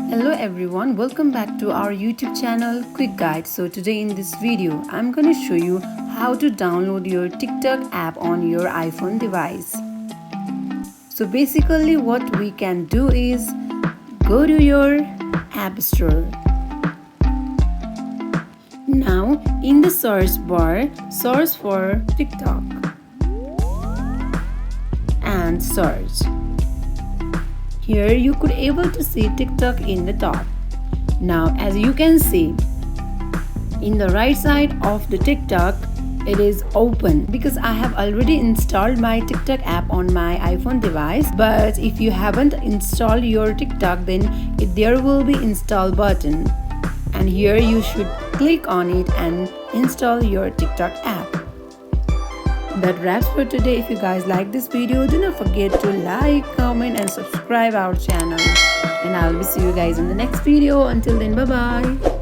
Hello everyone, welcome back to our YouTube channel Quick Guide. So today in this video I'm going to show you how to download your TikTok app on your iPhone device. So basically what we can do is go to your App Store. Now in the search bar search for TikTok and search. Here you could able to see TikTok in the top. Now as you can see, in the right side of the TikTok, it is open because I have already installed my TikTok app on my iPhone device. But if you haven't installed your TikTok, then there will be install button. And here you should click on it and install your TikTok app. That wraps for today. If you guys like this video, do not forget to like, comment and subscribe our channel. And I'll be see you guys in the next video. Until then, bye bye.